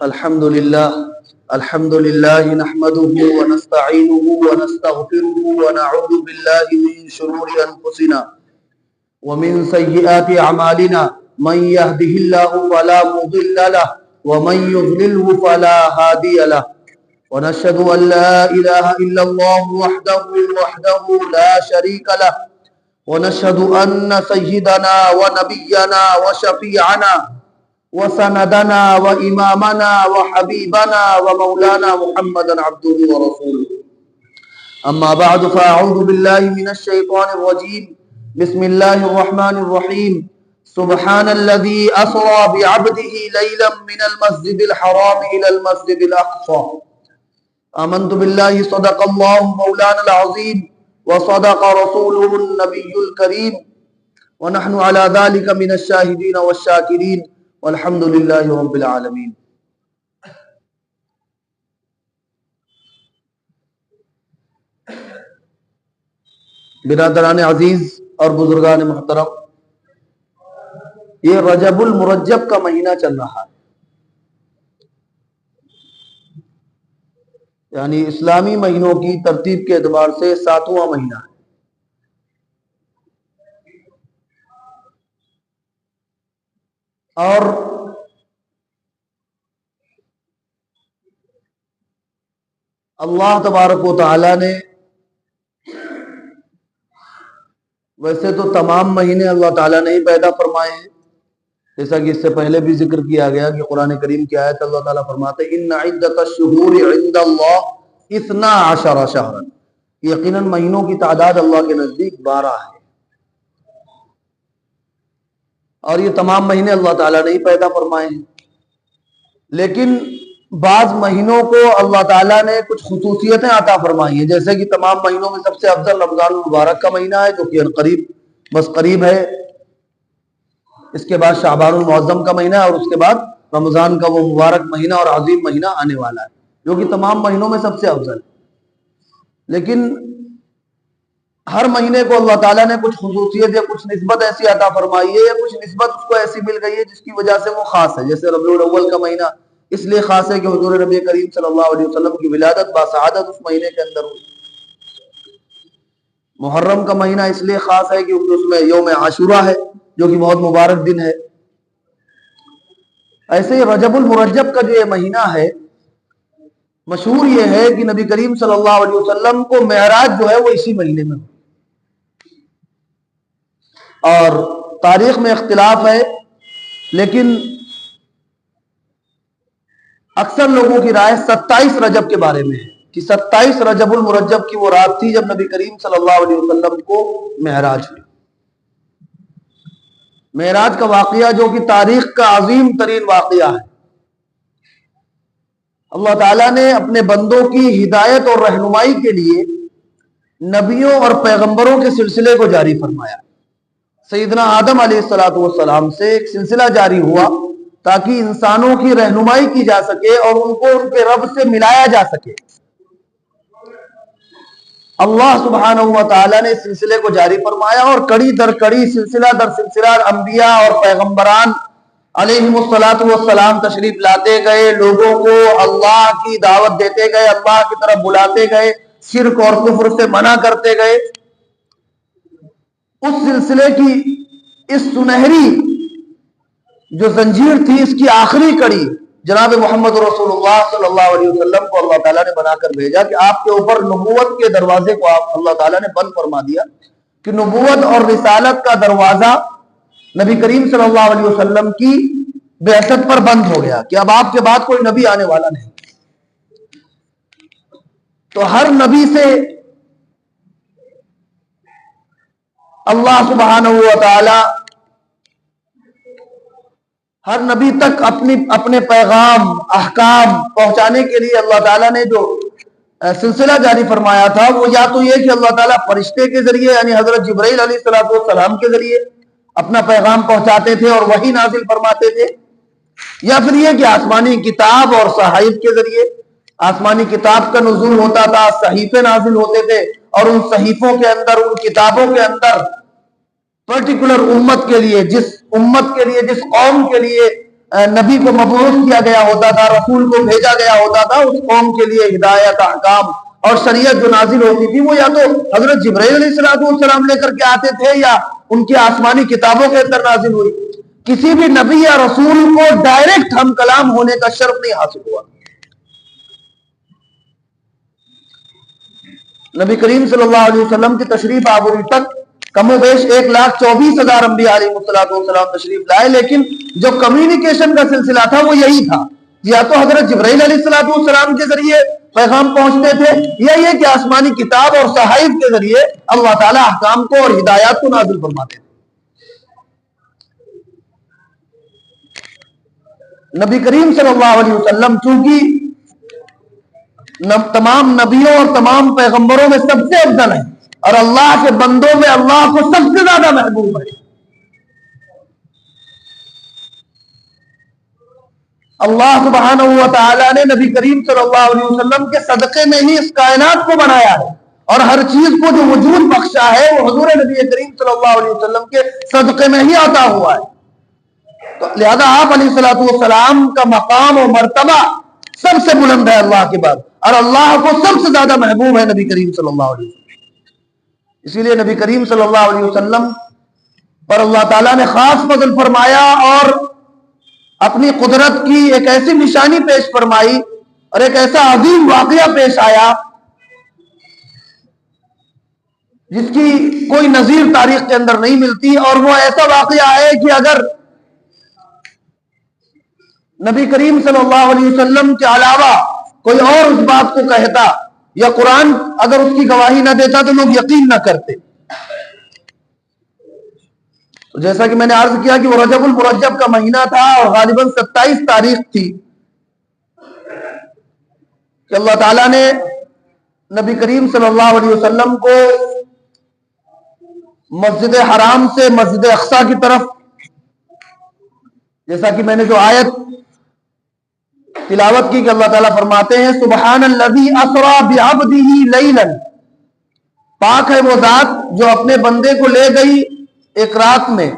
الحمد لله نحمده ونستعينه ونستغفره ونعوذ بالله من شرور أنفسنا ومن سيئات أعمالنا من يهده الله فلا مضل له ومن يضلله فلا هادي له ونشهد أن لا إله إلا الله وحده لا شريك له ونشهد أن سيدنا ونبينا وشفيعنا وسندنا وإمامنا وحبيبنا ومولانا محمدا عبده ورسوله أما بعد فأعوذ بالله من الشيطان الرجيم بسم الله الرحمن الرحيم سبحان الذي أسرى بعبده ليلا من المسجد الحرام إلى المسجد الأقصى آمنت بالله صدق الله مولانا العظيم وصدق رسوله النبي الكريم ونحن على ذلك من الشاهدين والشاكرين والحمد للہ رب العالمین۔ برادران عزیز اور بزرگان محترم، یہ رجب المرجب کا مہینہ چل رہا ہے، یعنی اسلامی مہینوں کی ترتیب کے اعتبار سے 7واں مہینہ ہے۔ اور اللہ تبارک و تعالی نے ویسے تو تمام مہینے اللہ تعالیٰ نے ہی پیدا فرمائے ہیں، جیسا کہ اس سے پہلے بھی ذکر کیا گیا کہ قرآن کریم کی آیت اللہ تعالیٰ فرماتے ہیں ان عدۃ الشہور عند اللہ 12 شہرا، یقیناً مہینوں کی تعداد اللہ کے نزدیک 12 ہے، اور یہ تمام مہینے اللہ تعالیٰ نے ہی پیدا فرمائے ہیں۔ لیکن بعض مہینوں کو اللہ تعالیٰ نے کچھ خصوصیتیں عطا فرمائی ہیں، جیسے کہ تمام مہینوں میں سب سے افضل رمضان المبارک کا مہینہ ہے، جو کہ قریب ہے، اس کے بعد شعبان المعظم کا مہینہ ہے، اور اس کے بعد رمضان کا وہ مبارک مہینہ اور عظیم مہینہ آنے والا ہے، جو کہ تمام مہینوں میں سب سے افضل ہے۔ لیکن ہر مہینے کو اللہ تعالیٰ نے کچھ خصوصیت یا کچھ نسبت ایسی عطا فرمائی ہے، یا کچھ نسبت اس کو ایسی مل گئی ہے جس کی وجہ سے وہ خاص ہے۔ جیسے ربیع الاول کا مہینہ اس لیے خاص ہے کہ حضور نبی کریم صلی اللہ علیہ وسلم کی ولادت باسعادت اس مہینے کے اندر ہوئی۔ محرم کا مہینہ اس لیے خاص ہے کیونکہ اس میں یوم عاشورہ ہے، جو کہ بہت مبارک دن ہے۔ ایسے رجب المرجب کا جو یہ مہینہ ہے، مشہور یہ ہے کہ نبی کریم صلی اللہ علیہ وسلم کو معراج جو ہے وہ اسی مہینے میں ہوئی، اور تاریخ میں اختلاف ہے، لیکن اکثر لوگوں کی رائے 27 رجب کے بارے میں ہے کہ 27 رجب المرجب کی وہ رات تھی جب نبی کریم صلی اللہ علیہ وسلم کو معراج ہوئی۔ معراج کا واقعہ جو کہ تاریخ کا عظیم ترین واقعہ ہے، اللہ تعالیٰ نے اپنے بندوں کی ہدایت اور رہنمائی کے لیے نبیوں اور پیغمبروں کے سلسلے کو جاری فرمایا۔ سیدنا آدم علیہ السلام سے ایک سلسلہ جاری ہوا تاکہ انسانوں کی رہنمائی کی جا سکے اور ان کو ان کے رب سے ملایا جا سکے۔ اللہ سبحانہ و تعالیٰ نے اس سلسلے کو جاری فرمایا، اور کڑی در کڑی سلسلہ در سلسلہ انبیاء اور پیغمبران علیہم السلام تشریف لاتے گئے، لوگوں کو اللہ کی دعوت دیتے گئے، اللہ کی طرف بلاتے گئے، شرک اور کفر سے منع کرتے گئے۔ اس سلسلے کی اس سنہری جو زنجیر تھی، اس کی آخری کڑی جناب محمد رسول اللہ صلی اللہ علیہ وسلم کو اللہ تعالیٰ نے بنا کر بھیجا کہ آپ کے اوپر نبوت کے دروازے کو اللہ تعالیٰ نے بند فرما دیا، کہ نبوت اور رسالت کا دروازہ نبی کریم صلی اللہ علیہ وسلم کی بعثت پر بند ہو گیا، کہ اب آپ کے بعد کوئی نبی آنے والا نہیں۔ تو ہر نبی سے اللہ سبحانہ و تعالی ہر نبی تک اپنے پیغام احکام پہنچانے کے لیے اللہ تعالیٰ نے جو سلسلہ جاری فرمایا تھا، وہ یا تو یہ کہ اللہ تعالیٰ فرشتے کے ذریعے یعنی حضرت جبرائیل علیہ السلام کے ذریعے اپنا پیغام پہنچاتے تھے اور وحی نازل فرماتے تھے، یا پھر یہ کہ آسمانی کتاب اور صحائف کے ذریعے آسمانی کتاب کا نزول ہوتا تھا، صحیفے نازل ہوتے تھے، اور ان صحیفوں کے اندر، ان کتابوں کے اندر پرٹیکولر امت کے لیے، جس امت کے لیے، جس قوم کے لیے نبی کو مبعوث کیا گیا ہوتا تھا، رسول کو بھیجا گیا ہوتا تھا، اس قوم کے لیے ہدایت، احکام اور شریعت جو نازل ہوتی تھی وہ یا تو حضرت جبرائیل علیہ السلام لے کر کے آتے تھے یا ان کی آسمانی کتابوں کے اندر نازل ہوئی۔ کسی بھی نبی یا رسول کو ڈائریکٹ ہم کلام ہونے کا شرف نہیں حاصل ہوا۔ نبی کریم صلی اللہ علیہ وسلم کی تشریف آوری تک کم و بیش 1,24,000 انبیاء علیہ السلام تشریف لائے، لیکن جو کمیونیکیشن کا سلسلہ تھا وہ یہی تھا، یا تو حضرت جبرائیل علیہ السلام کے ذریعے پیغام پہنچتے تھے، یا یہ کہ آسمانی کتاب اور صحائف کے ذریعے اللہ تعالیٰ احکام کو اور ہدایات کو نازل فرماتے تھے۔ نبی کریم صلی اللہ علیہ وسلم چونکہ تمام نبیوں اور تمام پیغمبروں میں سب سے افضل ہیں اور اللہ کے بندوں میں اللہ کو سب سے زیادہ محبوب ہے، اللہ سبحانہ و تعالیٰ نے نبی کریم صلی اللہ علیہ وسلم کے صدقے میں ہی اس کائنات کو بنایا ہے، اور ہر چیز کو جو وجود بخشا ہے وہ حضور نبی کریم صلی اللہ علیہ وسلم کے صدقے میں ہی عطا ہوا ہے۔ تو لہذا آپ علیہ السلام کا مقام و مرتبہ سب سے بلند ہے اللہ کے بعد، اور اللہ کو سب سے زیادہ محبوب ہے نبی کریم صلی اللہ علیہ وسلم۔ اسی لیے نبی کریم صلی اللہ علیہ وسلم پر اللہ تعالیٰ نے خاص فضل فرمایا اور اپنی قدرت کی ایک ایسی نشانی پیش فرمائی اور ایک ایسا عظیم واقعہ پیش آیا جس کی کوئی نظیر تاریخ کے اندر نہیں ملتی، اور وہ ایسا واقعہ ہے کہ اگر نبی کریم صلی اللہ علیہ وسلم کے علاوہ کوئی اور اس بات کو کہتا یا قرآن اگر اس کی گواہی نہ دیتا تو لوگ یقین نہ کرتے۔ تو جیسا کہ میں نے عرض کیا کہ وہ رجب المرجب کا مہینہ تھا اور غالباً 27 تاریخ تھی کہ اللہ تعالیٰ نے نبی کریم صلی اللہ علیہ وسلم کو مسجد حرام سے مسجد اقصی کی طرف، جیسا کہ میں نے جو آیت تلاوت کی کہ اللہ تعالیٰ فرماتے ہیں سبحان الذی اسری بعبدہ لیلا، پاک ہے وہ ذات جو اپنے بندے کو لے گئی ایک رات میں،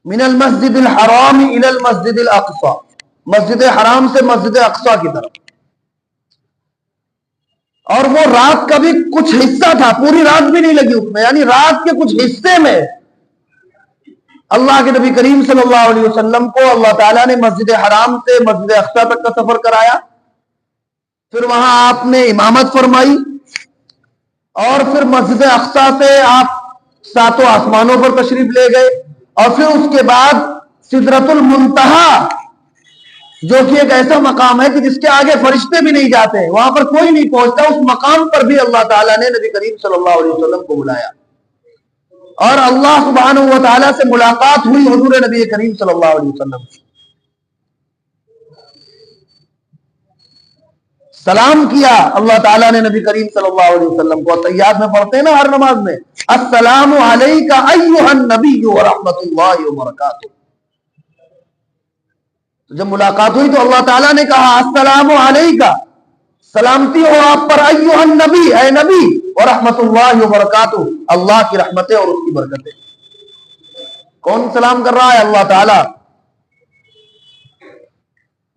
من المسجد الحرام الی المسجد الاقصی، مسجد حرام سے مسجد اقصی کی طرف، اور وہ رات کا بھی کچھ حصہ تھا، پوری رات بھی نہیں لگی اس میں، یعنی رات کے کچھ حصے میں اللہ کے نبی کریم صلی اللہ علیہ وسلم کو اللہ تعالیٰ نے مسجد حرام سے مسجد اقصی تک کا سفر کرایا، پھر وہاں آپ نے امامت فرمائی، اور پھر مسجد اقصی سے آپ 7 آسمانوں پر تشریف لے گئے، اور پھر اس کے بعد سدرۃ المنتہی جو کہ ایک ایسا مقام ہے کہ جس کے آگے فرشتے بھی نہیں جاتے، وہاں پر کوئی نہیں پہنچتا، اس مقام پر بھی اللہ تعالیٰ نے نبی کریم صلی اللہ علیہ وسلم کو بلایا، اور اللہ سبحانہ و تعالیٰ سے ملاقات ہوئی حضور نبی کریم صلی اللہ علیہ وسلم سے، سلام کیا اللہ تعالیٰ نے نبی کریم صلی اللہ علیہ وسلم کو، تحیات میں پڑھتے ہیں نا ہر نماز میں، السلام علیک ایھا النبی ورحمۃ اللہ وبرکاتہ، جب ملاقات ہوئی تو اللہ تعالیٰ نے کہا السلام علیک، سلامتی ہو آپ پر، ایھا النبی، اے نبی، ورحمۃ اللہ وبرکاتہ، اللہ کی رحمتیں اور اس کی برکتیں۔ کون سلام کر رہا ہے؟ اللہ تعالیٰ۔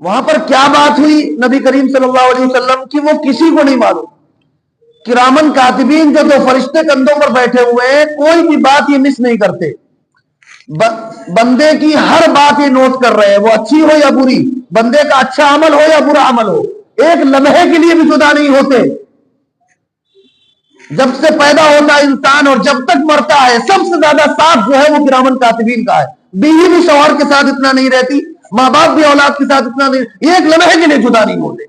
وہاں پر کیا بات ہوئی نبی کریم صلی اللہ علیہ وسلم کی وہ کسی کو نہیں معلوم، کرامن کاتبین جو 2 فرشتے کندھوں پر بیٹھے ہوئے ہیں کوئی بھی بات یہ مس نہیں کرتے، بندے کی ہر بات یہ نوٹ کر رہے ہیں، وہ اچھی ہو یا بری، بندے کا اچھا عمل ہو یا برا عمل ہو، ایک لمحے کے لیے بھی جدا نہیں ہوتے، جب سے پیدا ہوتا ہے انسان اور جب تک مرتا ہے سب سے زیادہ ساتھ جو ہے وہ کرامن کاتبین کا ہے، بیوی بھی شوہر کے ساتھ اتنا نہیں رہتی، ماں باپ بھی اولاد کے ساتھ اتنا نہیں، یہ ایک لمحے کے لیے جدا نہیں ہوتے،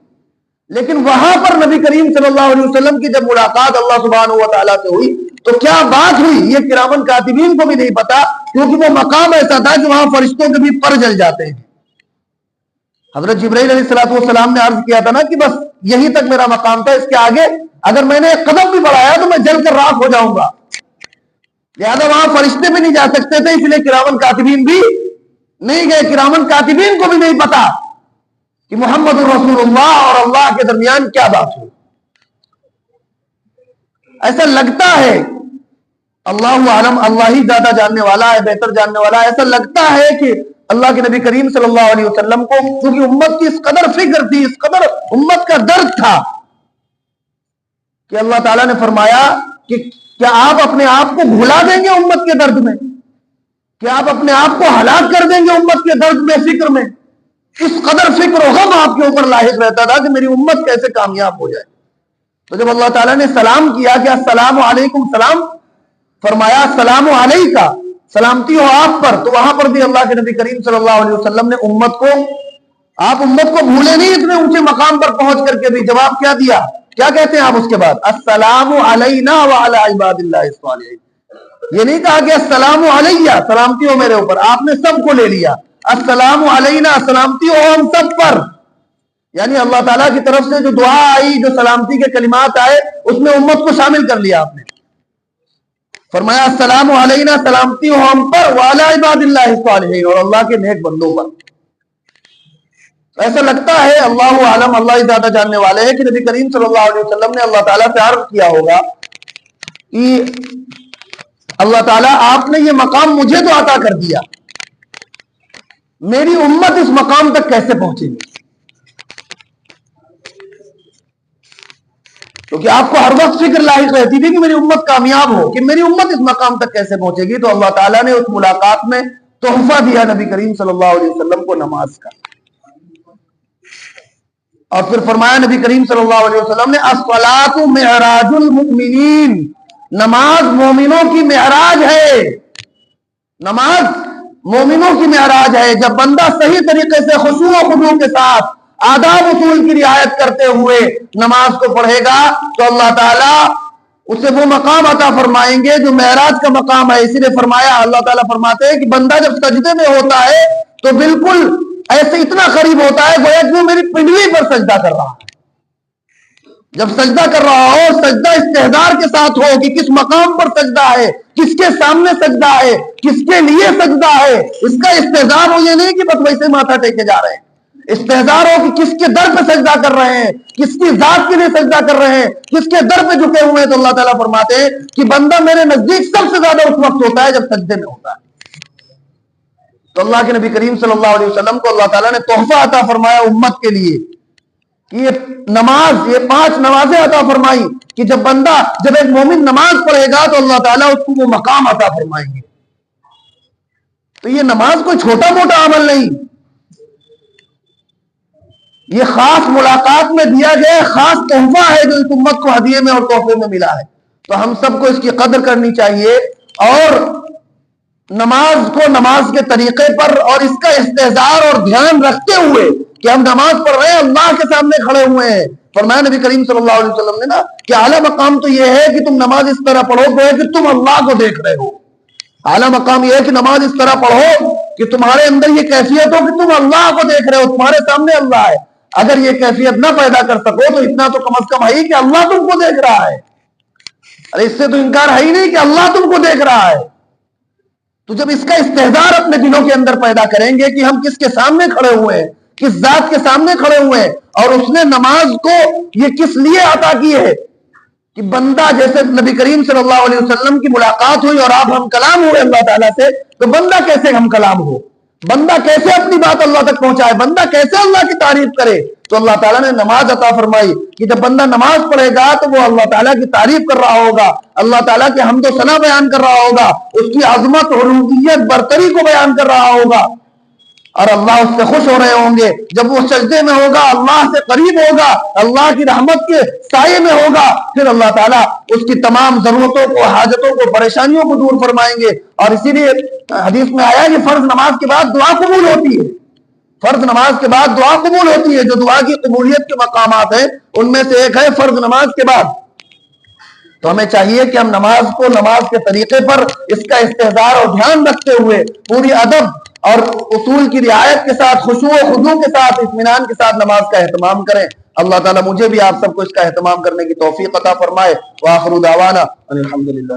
لیکن وہاں پر نبی کریم صلی اللہ علیہ وسلم کی جب ملاقات اللہ سبحانہ و تعالیٰ سے ہوئی تو کیا بات ہوئی یہ کرامن کاتبین کو بھی نہیں پتا، کیونکہ وہ مقام ایسا تھا کہ وہاں فرشتوں کے بھی پر جل جاتے ہیں۔ حضرت جبرائیل علیہ السلام نے عرض کیا تھا نا کہ بس یہی تک میرا مقام تھا، اس کے آگے اگر میں نے ایک قدم بھی بڑھایا تو میں جل کر راکھ ہو جاؤں گا، لہذا وہاں فرشتے بھی نہیں جا سکتے تھے، اس لیے کرامن کاتبین بھی نہیں گئے، کرامن کاتبین کو بھی نہیں پتا کہ محمد رسول اللہ اور اللہ کے درمیان کیا بات ہوئی۔ ایسا لگتا ہے اللہ عالم، اللہ ہی زیادہ جاننے والا ہے، بہتر جاننے والا ہے۔ ایسا لگتا ہے کہ اللہ کے نبی کریم صلی اللہ علیہ وسلم کو کیونکہ امت کی اس قدر فکر تھی، اس قدر امت کا درد تھا کہ اللہ تعالیٰ نے فرمایا کہ کیا آپ اپنے آپ کو بھلا دیں گے امت کے درد میں؟ کیا آپ اپنے آپ کو ہلاک کر دیں گے امت کے درد میں، فکر میں؟ اس قدر فکر و غم آپ کے اوپر لاحق رہتا تھا کہ میری امت کیسے کامیاب ہو جائے۔ تو جب اللہ تعالیٰ نے سلام کیا کہ السلام علیکم سلام، فرمایا السلام علیکہ، سلامتی ہو آپ پر، تو وہاں پر بھی اللہ کے نبی کریم صلی اللہ علیہ وسلم نے امت کو، آپ امت کو بھولے نہیں اتنے اونچے مقام پر پہنچ کر کے بھی جواب کیا دیا؟ کیا کہتے ہیں آپ اس کے بعد؟ السلام علینا وعلی عباد اللہ الصالحین۔ یہ نہیں کہا کہ السلام علیہ، سلامتی ہو میرے اوپر، آپ نے سب کو لے لیا۔ السلام علینا، سلامتی ہو ہم سب پر، یعنی اللہ تعالیٰ کی طرف سے جو دعا آئی، جو سلامتی کے کلمات آئے، اس میں امت کو شامل کر لیا آپ نے۔ فرمایا السلام علینا، سلامتی ہو ہم پر، وعلی عباد اللہ الصالحین، اور اللہ کے نیک بندوں پر۔ ایسا لگتا ہے، اللہ عالم، اللہ ہی زیادہ جاننے والے ہیں، کہ نبی کریم صلی اللہ علیہ وسلم نے اللہ تعالیٰ سے عرض کیا ہوگا کہ اللہ تعالیٰ آپ نے یہ مقام مجھے تو عطا کر دیا، میری امت اس مقام تک کیسے پہنچے گی؟ کیونکہ آپ کو ہر وقت فکر لاحق رہتی تھی کہ میری امت کامیاب ہو، کہ میری امت اس مقام تک کیسے پہنچے گی۔ تو اللہ تعالیٰ نے اس ملاقات میں تحفہ دیا نبی کریم صلی اللہ علیہ وسلم کو نماز کا، اور پھر فرمایا نبی کریم صلی اللہ علیہ وسلم نے الصلاۃ معراج المؤمنین، نماز مومنوں کی معراج ہے، نماز مومنوں کی معراج ہے۔ جب بندہ صحیح طریقے سے خشوع و خضوع کے ساتھ آداب اصول کی رعایت کرتے ہوئے نماز کو پڑھے گا تو اللہ تعالیٰ اسے وہ مقام عطا فرمائیں گے جو معراج کا مقام ہے۔ اسی لیے فرمایا، اللہ تعالیٰ فرماتے ہیں کہ بندہ جب سجدے میں ہوتا ہے تو بالکل ایسے اتنا قریب ہوتا ہے گویا کہ وہ میری پنڈلی پر سجدہ کر رہا ہے۔ جب سجدہ کر رہا ہو، سجدہ استحضار کے ساتھ ہو کہ کس مقام پر سجدہ ہے، کس کے سامنے سجدہ ہے، کس کے لیے سجدہ ہے، اس کا استحضار ہو، یہ نہیں کہ بس ویسے ماتھا ٹیکے جا رہے ہیں۔ استحضار ہو کہ کس کے در پہ سجدہ کر رہے ہیں، کس کی ذات کے لیے سجدہ کر رہے ہیں، کس کے در پہ جھکے ہوئے ہیں۔ تو اللہ تعالیٰ فرماتے ہیں کہ بندہ میرے نزدیک سب سے زیادہ اس وقت ہوتا ہے جب سجدے میں ہوتا ہے۔ تو اللہ کے نبی کریم صلی اللہ علیہ وسلم کو اللہ تعالیٰ نے تحفہ عطا فرمایا امت کے لیے کہ یہ نماز، یہ 5 نمازیں عطا فرمائی کہ جب ایک مومن نماز پڑھے گا تو اللہ تعالیٰ اس کو وہ مقام عطا فرمائیں گے۔ تو یہ نماز کوئی چھوٹا موٹا عمل نہیں، یہ خاص ملاقات میں دیا گیا خاص تحفہ ہے جو اس امت کو ہدیے میں اور تحفے میں ملا ہے۔ تو ہم سب کو اس کی قدر کرنی چاہیے، اور نماز کو نماز کے طریقے پر اور اس کا استحضار اور دھیان رکھتے ہوئے کہ ہم نماز پڑھ رہے ہیں، اللہ کے سامنے کھڑے ہوئے ہیں۔ فرمایا نبی کریم صلی اللہ علیہ وسلم نے نا کہ اعلیٰ مقام تو یہ ہے کہ تم نماز اس طرح پڑھو کہ تم اللہ کو دیکھ رہے ہو۔ اعلیٰ مقام یہ ہے کہ نماز اس طرح پڑھو کہ تمہارے اندر یہ کیفیت ہو کہ تم اللہ کو دیکھ رہے ہو، تمہارے سامنے اللہ ہے۔ اگر یہ کیفیت نہ پیدا کر سکو تو اتنا تو کم از کم ہے ہی کہ اللہ تم کو دیکھ رہا ہے۔ ارے اس سے تو انکار ہے ہی نہیں کہ اللہ تم کو دیکھ رہا ہے۔ تو جب اس کا استحضار اپنے دلوں کے اندر پیدا کریں گے کہ ہم کس کے سامنے کھڑے ہوئے ہیں، کس ذات کے سامنے کھڑے ہوئے ہیں، اور اس نے نماز کو یہ کس لیے عطا کی ہے کہ بندہ، جیسے نبی کریم صلی اللہ علیہ وسلم کی ملاقات ہوئی اور آپ ہم کلام ہوئے اللہ تعالیٰ سے، تو بندہ کیسے ہم کلام ہو، بندہ کیسے اپنی بات اللہ تک پہنچائے، بندہ کیسے اللہ کی تعریف کرے۔ تو اللہ تعالیٰ نے نماز عطا فرمائی کہ جب بندہ نماز پڑھے گا تو وہ اللہ تعالیٰ کی تعریف کر رہا ہوگا، اللہ تعالیٰ کے حمد و ثنا بیان کر رہا ہوگا، اس کی عظمت، ربوبیت، برتری کو بیان کر رہا ہوگا، اور اللہ اس سے خوش ہو رہے ہوں گے۔ جب وہ سجدے میں ہوگا، اللہ سے قریب ہوگا، اللہ کی رحمت کے سائے میں ہوگا، پھر اللہ تعالیٰ اس کی تمام ضرورتوں کو، حاجتوں کو، پریشانیوں کو دور فرمائیں گے۔ اور اسی لیے حدیث میں آیا کہ فرض نماز کے بعد دعا قبول ہوتی ہے، فرض نماز کے بعد دعا قبول ہوتی ہے۔ جو دعا کی قبولیت کے مقامات ہیں ان میں سے ایک ہے فرض نماز کے بعد۔ تو ہمیں چاہیے کہ ہم نماز کو نماز کے طریقے پر اس کا استحضار اور دھیان رکھتے ہوئے پوری ادب اور اصول کی رعایت کے ساتھ، خشوع و خضوع کے ساتھ، اطمینان کے ساتھ نماز کا اہتمام کریں۔ اللہ تعالیٰ مجھے بھی آپ سب کو اس کا اہتمام کرنے کی توفیق عطا فرمائے۔ وآخر دعوانا ان الحمدللہ۔